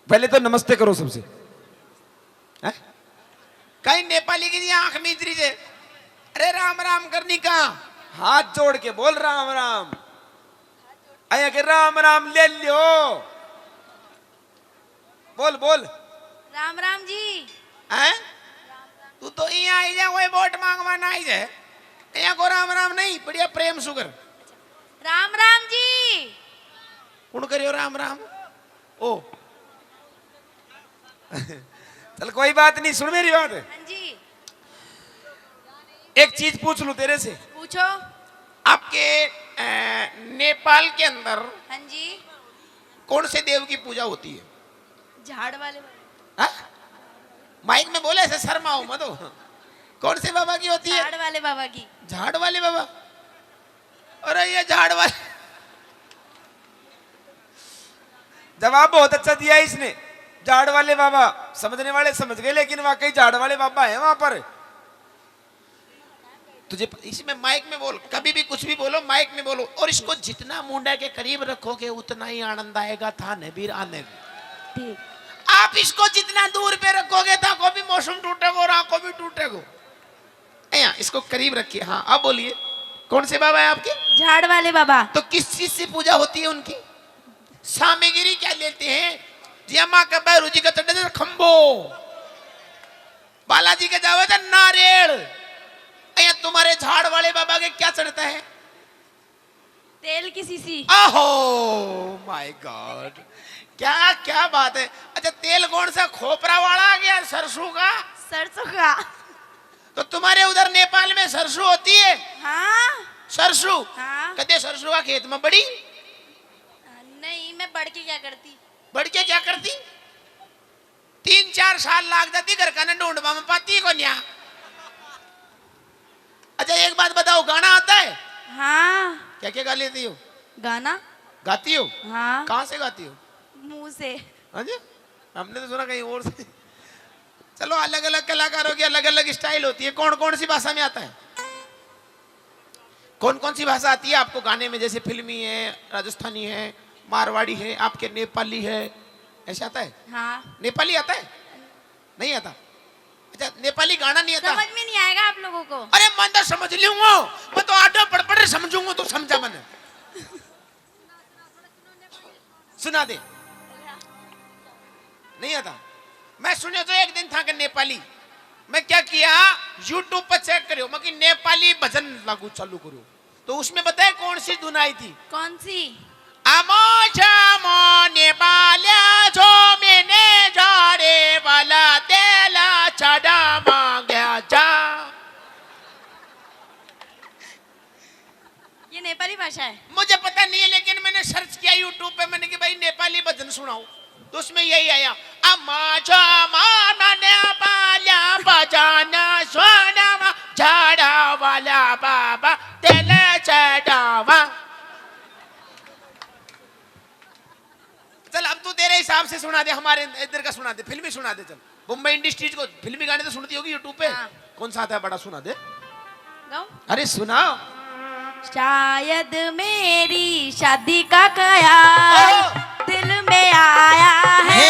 पहले तो नमस्ते करो सबसे। कहीं नेपाली की आंख मीतरी से अरे राम राम करनी का हाथ जोड़ के बोल राम राम। आया के राम राम ले लियो। बोल बोल राम राम जी। हैं? तू तो यहाँ आई जा कोई वोट मांगवा ना आई जाए यहाँ को राम राम नहीं बढ़िया प्रेम सुगर। राम राम जी। कौन करियो राम राम ओ चल कोई बात नहीं, सुन मेरी बात। हाँ जी एक चीज पूछ लूं तेरे से। पूछो। आपके नेपाल के अंदर हाँ जी। कौन से देव की पूजा होती है? झाड़ वाले हाँ? माइक में बोले ऐसे शर्माओ मत हो। कौन से बाबा की होती है? झाड़ वाले बाबा की। झाड़ वाले बाबा। अरे ये झाड़ वाले जवाब बहुत अच्छा दिया इसने। झाड़ वाले बाबा समझने वाले समझ गए, लेकिन वाकई झाड़ वाले बाबा है वहां पर। तुझे इसमें माइक में बोल, कभी भी कुछ भी बोलो माइक में बोलो, और इसको जितना मुंडा के करीब रखोगे उतना ही आनंद आएगा था नबीर आने में। ठीक। आप इसको जितना दूर पे रखोगे तो को भी मौसम टूटेगा और आंखों भी टूटेगा। इसको करीब रखिए। हाँ अब बोलिए कौन से बाबा है आपके? झाड़ वाले बाबा। तो किस चीज से पूजा होती है उनकी? सामग्री क्या लेते हैं? जी माँ का बैरू जी का चढ़ते थे खंबो, बालाजी के जावे थे नारियल। तुम्हारे झाड़ वाले बाबा के क्या चढ़ता है? तेल की सीसी। आहो माय गॉड, क्या क्या बात है। अच्छा तेल कौन सा, खोपरा वाला आ गया सरसों का? सरसों का। तो तुम्हारे उधर नेपाल में सरसों होती है? हाँ सरसों? हाँ। कदे सरसों का खेत में बड़ी? नहीं मैं बढ़ के क्या करती? बढ़ के क्या करती? 3-4 साल लाग जाती घर का न ढूंढवा में पाती को न्या। अच्छा एक बात बताओ, गाना आता है? हाँ। क्या क्या गा लेती हो? गाना गाती हो? हाँ। कहाँ से गाती हो? मुंह से। हाँ जी, हमने तो सुना कहीं और से। चलो अलग अलग कलाकारों की अलग अलग स्टाइल होती है। कौन कौन सी भाषा में आता है? कौन कौन सी भाषा आती है आपको गाने में? जैसे फिल्मी है, राजस्थानी है, मारवाड़ी है, आपके नेपाली है, ऐसे आता है? हाँ। नेपाली आता है? नहीं आता? अच्छा नेपाली गाना नहीं आता? समझ में नहीं आएगा आप लोगों को। अरे मैं तो समझ लूंगा, मैं तो आटो पढ़ पढ़ समझूंगा, तो समझा मैंने। सुना दे। नहीं आता? मैं सुने तो एक दिन था कि नेपाली, मैं क्या किया YouTube पर चेक करो, मैं कि नेपाली भजन लागू चालू करो, तो उसमें बताए कौन सी धुन आई थी? कौन सी? आमो जामो नेपाल्या जो मैंने जारे वाला तेला चढ़ा मांगा जा। ये नेपाली भाषा है? मुझे पता नहीं है, लेकिन मैंने सर्च किया YouTube पे, मैंने कि भाई नेपाली भजन सुनाओ, तो उसमें यही आया, अम्मा जामा नेपाल्या बजाना सोना झाड़ा वाला बाबा तेला चढ़ावा। चल अब तू तेरे हिसाब से सुना दे, हमारे इधर का सुना दे, फिल्मी सुना दे। चल मुंबई इंडस्ट्रीज को फिल्मी गाने तो सुनती होगी यूट्यूब पे। हाँ। कौन सा आता है बड़ा, सुना दे। गाओ। अरे सुनाओ। शायद मेरी शादी का ख्याल दिल में आया है,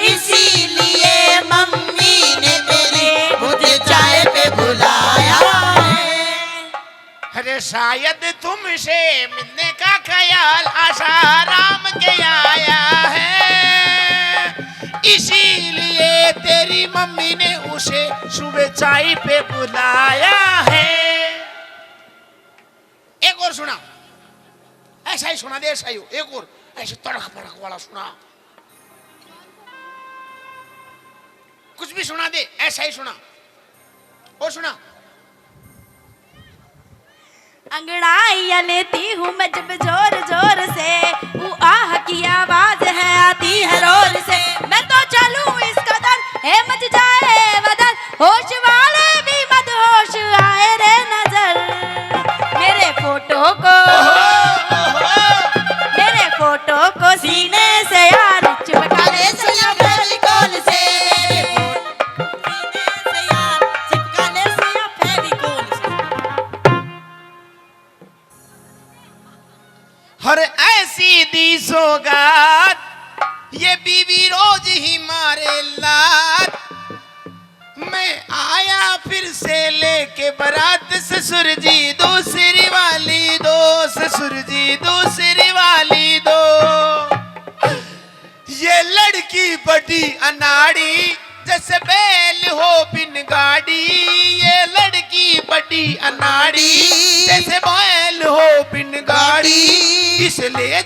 इसीलिए मम्मी ने तेरे मुझे चाय पे बुलाया है। अरे शायद तुमसे मिलने का ख्याल आसाराम के आया है, इसीलिए तेरी मम्मी ने उसे सुबह चाय पे बुलाया है। एक और सुना, ऐसा ही सुना दे, ऐसा ही हो, एक और ऐसे तड़क भड़क वाला सुना, कुछ भी सुना दे, ऐसा ही सुना। और सुना। अंगड़ाइया लेती हूँ मैं जब जोर जोर से, वो आह की आवाज है आती है रोर से, मैं तो चलूं इस कदर है मच जाए बदन, होश वाले भी मत होश आए रे नजर, मेरे फोटो को सीने से यार चिपका ले सैया फेविकोल से, सीने से यार चिपका ले सैया फेविकोल से। हर ऐसी दी सौगात के बारात ससुर जी दूसरी वाली दो, ससुर जी दूसरी वाली दो। ये लड़की बड़ी अनाड़ी जैसे बैल हो बिन गाड़ी, ये लड़की बड़ी अनाड़ी जैसे बैल हो बिन गाड़ी। इसे ले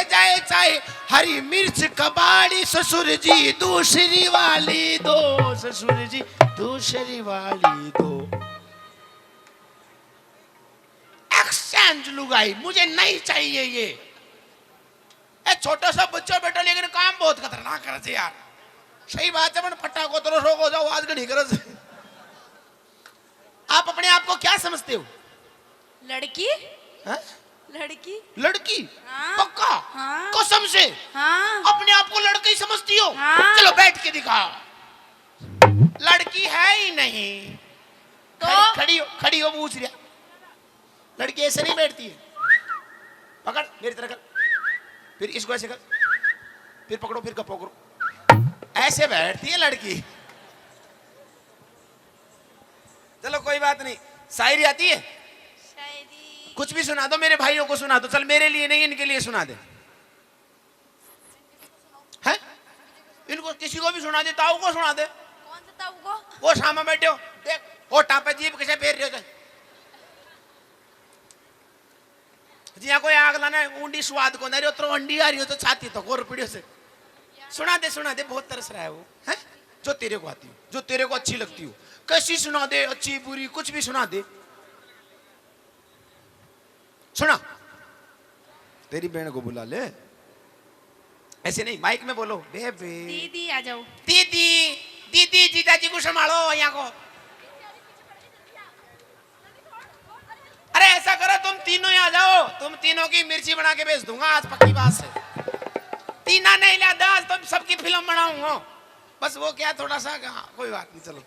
जाए चाहे हरी मिर्च कबाड़ी, ससुर जी दूसरी वाली दो, ससुर जी दूसरी वाली दो। एक्सचेंज लुगाई मुझे नहीं चाहिए ये। छोटा सा बच्चा बेटा लेकिन काम बहुत खतरनाक करे यार। सही बात है, फटा को तो रोक हो जाओ आज घड़ी कर। आप अपने आप को क्या समझते हो? लड़की हा? लड़की लड़की? हाँ। पक्का? हाँ। कसम से? हाँ अपने आप को लड़की समझती हो? हाँ। चलो बैठ के दिखाओ। लड़की है ही नहीं तो खड़ी हो पूछ रहा। लड़की ऐसे नहीं बैठती है। पकड़ मेरी तरह कर, फिर इसको ऐसे कर, फिर पकड़ो, फिर पकड़ो, ऐसे बैठती है लड़की। चलो कोई बात नहीं, शायरी आती है? शायरी कुछ भी सुना दो, मेरे भाइयों को सुना दो। चल मेरे लिए नहीं, इनके लिए सुना दे। हैं? इनको किसी को भी सुना दे, ताऊ को सुना दे। कौन सा ताऊ को? वो सामने बैठे हो, देख वो टापे जीप कैसे फेर रहे हो जी। यहाँ कोई आग लाना ऊंडी स्वाद को नहीं, तो अंडी आ रही हो तो छाती तो गोर पीढ़ियों से। सुना दे, बहुत तरस रहा है वो। है जो तेरे को आती हो, जो तेरे को अच्छी लगती हो, कैसी सुना दे, अच्छी बुरी कुछ भी सुना दे। सुना। तेरी बहन को बुला ले, ऐसे नहीं माइक में बोलो। बेबे दीदी आ जाओ। दीदी जीजाजी को संभालो यहाँ को। अरे ऐसा करो तुम तीनों यहाँ जाओ, तुम तीनों की मिर्ची बना के बेच दूंगा आज, पक्की बात से। तीना नहीं ला 10, तुम सबकी फिल्म बनाऊंगा। बस वो क्या थोड़ा सा, कोई बात नहीं। चलो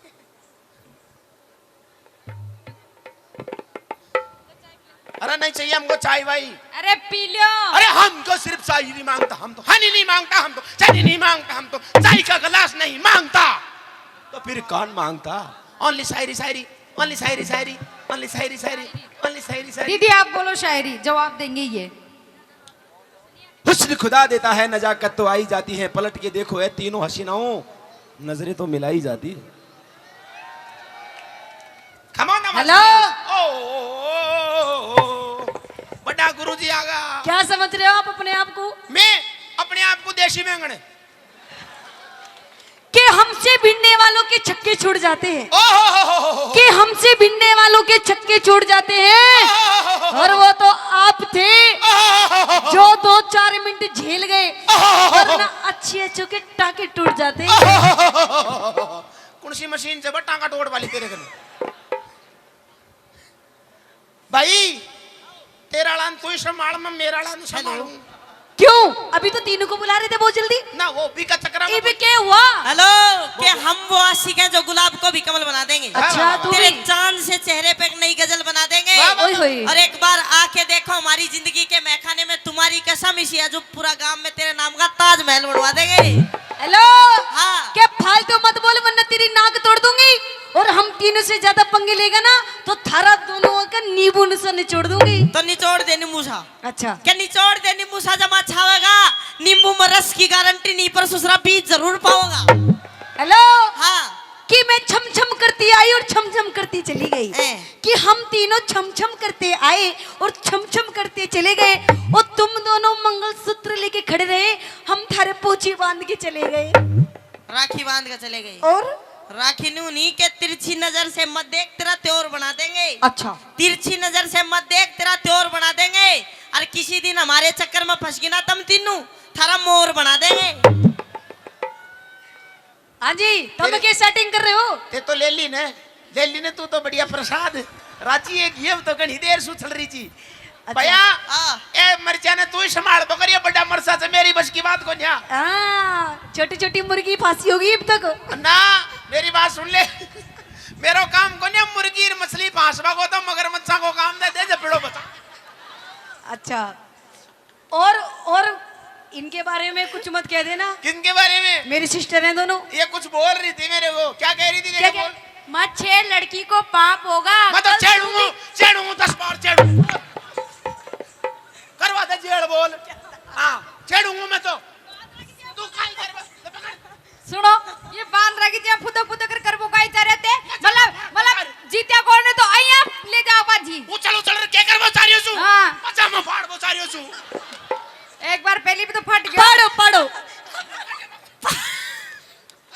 अरे नहीं चाहिए हमको चाय भाई। अरे पी लो। अरे हमको सिर्फ चाय नहीं मांगता, हम तो हनी नहीं मांगता, हम तो चनी नहीं मांगता, हम तो चाय का गिलास नहीं मांगता। तो फिर कौन मांगता? ओनली शायरी शायरी, ओनली शायरी शायरी, ओनली शायरी शायरी, ओनली शायरी शायरी। दीदी आप बोलो शायरी, जवाब देंगे ये। हुस्न खुदा देता है, नजाकत तो आई जाती है, पलट के देखो है तीनों हसीनाओं, नजरें तो मिलाई जाती है। Come on, hello. बड़ा गुरुजी आ गया। क्या समझ रहे हो आप अपने आप को? मैं अपने आप को देशी बैंगन कि हमसे भिड़ने वालों के छक्के छूट जाते हैं, ओहो कि हमसे भिड़ने वालों के छक्के छूट जाते हैं। और वो तो आप थे जो 2-4 मिनट झेल गए, वरना अच्छे के टाके टूट जाते। कौन सी मशीन से टांगा तोड़ वाली तेरे गले? भाई तेरा लान तू ही संभाल, मैं मेरा लान संभालूं। क्यों? अभी तो तीनों को बुला रहे थे बहुत जल्दी। ना वो भी का चक्कर ये भी क्या हुआ? हेलो, कि हम वो आशिक हैं जो गुलाब को भी कमल बना देंगे। अच्छा तू तेरे भी? चांद से चेहरे पे एक नई गजल बना देंगे। ओए होए। और एक बार आके देखो हमारी जिंदगी के मैखाने में, तुम्हारी कसम इसी है, जो पूरा गांव में तेरे नाम का ताजमहल बनवा देंगे। हेलो। हाँ। क्या फालतू मत बोल, वरना तेरी नाक तोड़ दूंगी। और हम तीनों से ज्यादा पंगे लेगा ना तो थारा दोनों का नींबू से निचोड़ दूंगी। तो निचोड़ दे नींबू सा। अच्छा क्या निचोड़ दे नींबू सा? जमा छावेगा नींबू में रस की गारंटी नहीं, पर सुसरा बीज जरूर पाऊंगा। हेलो। हाँ। कि मैं छम छम करती आई और छम छम करती चली गई, कि हम तीनों छम छम करते आए और छम छम करते चले गए, और तुम दोनों मंगलसूत्र लेके खड़े रहे, हम थारे पोछी बांध के चले गए। राखी बांध के चले गए। और राखी नहीं के तिरछी नजर से मत देख, तेरा त्योर बना देंगे। अच्छा तिरछी नजर से मत देख, तेरा त्योर बना देंगे। और किसी दिन हमारे चक्कर में फंस गई ना तुम तीनों, थारा मोर बना देंगे। हाँ जी, तुम क्या सेटिंग कर रहे हो? ते तो ले ली ने तू तो बढ़िया प्रसाद राची एक ये तो घनी देर सुथल रही थी। अच्छा। भैया हाँ। ए मरचा ने तू ही संभाल बकरिया, बड़ा मरसा से मेरी बस की बात को न्या। छोटी छोटी मुर्गी फांसी होगी अब तक। ना मेरी बात सुन ले, मेरो काम को न्या मुर्गी और मछली फांसवा को, तो मगरमच्छा को काम दे दे जपड़ो बता। अच्छा और इनके बारे में कुछ मत कह देना। किनके बारे में? मेरी सिस्टर हैं दोनों। ये कुछ बोल रही थी मेरे को, क्या कह रही थी? क्या बोल। मत छेड़, लड़की को पाप होगा। मैं तो कल छेड़ूंगा, छेड़ूंगा 10 बार छेड़ूंगा। करवा दे जेड़ बोल। हाँ छेड़ूंगा मैं तो। तू खाई कर बस, ले पकड़। सुनो, ये बांध रखी थी फुदो फुदो कर वो काई चाह रहे थे। मतलब जीत्या कौन है तो आई आप ले जाओ बाजी। उछल उछल के क्या करबो सारियो सु। हाँ। अच्छा मैं फाड़बो सारियो सु। एक बार पहली भी तो फट गया। पढ़ो पढ़ो।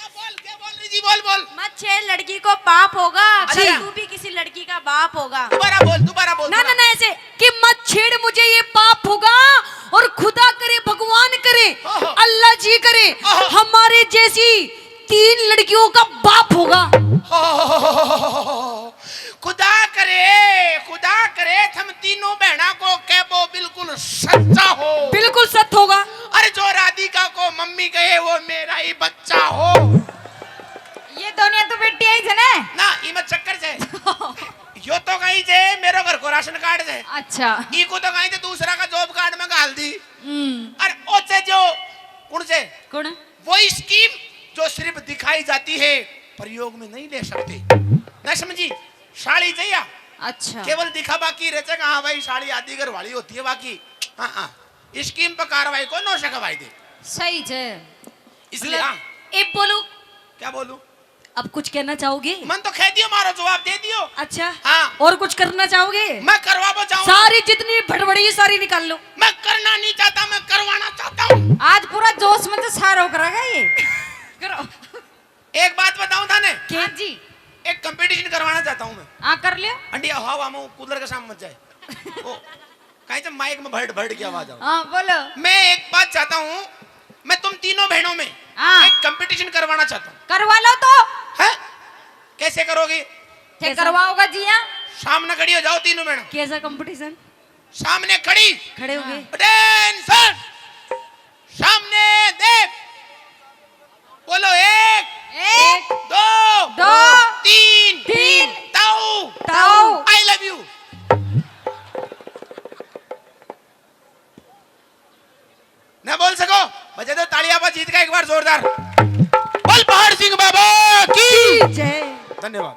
बोल क्या बोल रही जी, बोल बोल। मत छेड़, लड़की को पाप होगा। अच्छा। कल तू भी किसी लड़की का बाप होगा। दोबारा बोल, दोबारा बोल। ना ना ना ऐसे कि मत छेड़, मुझे ये पाप होगा और खुदा करे, भगवान करे, ओहो। अल्लाह जी करे, ओहो। हमारे जैसी 3 लड़कियों का बाप होगा। खुदा करे हम तीनों बहना को के वो बिल्कुल सच्चा हो। बिल्कुल सत्य होगा। अरे जो राधिका को मम्मी कहे वो मेरा ही बच्चा हो। ये दुनिया तो बेटी आई थे ना। ना इमत चक्कर से यो तो कहीं से मेरे घर को राशन कार्ड से, अच्छा। ई को तो कहीं से दूसरा का जॉब कार्ड में गाल दी। अरे ओसे जो कौन से कौन? वो स्कीम जो सिर्फ दिखाई जाती है, प्रयोग में नहीं ले सकते। ना समझी? साड़ी चाहिए, अच्छा। केवल दिखावा की रहते कि हाँ भाई साड़ी आदि घर वाली होती है, बाकी हाँ हाँ स्कीम पर कार्रवाई को नो सकवाई दे। सही है। इसलिए हाँ एक बोलो, क्या बोलूं? अब कुछ कहना चाहोगे? मन तो कह दियो, मारो जवाब दे दियो। अच्छा हाँ और कुछ करना चाहोगे? मैं करवाबो चाहूँ। सारी जितनी भड़बड़ी है सारी निकाल लो। मैं करना नहीं चाहता, मैं करवाना चाहता हूँ। आज पूरा जोश में तो सारो करेगा ये। करो। एक बात बताऊं थाने, हाँ जी। एक कंपटीशन करवाना चाहता हूँ मैं। हाँ कर लियो। अंडी हवा में कूलर के सामने मत जाए। ओ कहीं से माइक में भड़ भड़ की आवाज आओ। हाँ बोलो। मैं एक बात चाहता हूँ, मैं तुम तीनों बहनों में हाँ। एक कंपटीशन करवाना चाहता हूँ। करवा लो तो। है? कैसे करोगी? क्या करवाओगा जी? हाँ सामने खड़ी हो जाओ तीनों बहनों। कैसा कंपटीशन? सामने खड़ी, खड़े हो गए। अटेंशन, सामने देख, बोलो 1 एक 2 दो 3 ताऊ ताऊ। I love you. ना बोल सको बजे दो तालियां पर जीत का एक बार जोरदार। बोल पहाड़ सिंह बाबा की जय। धन्यवाद।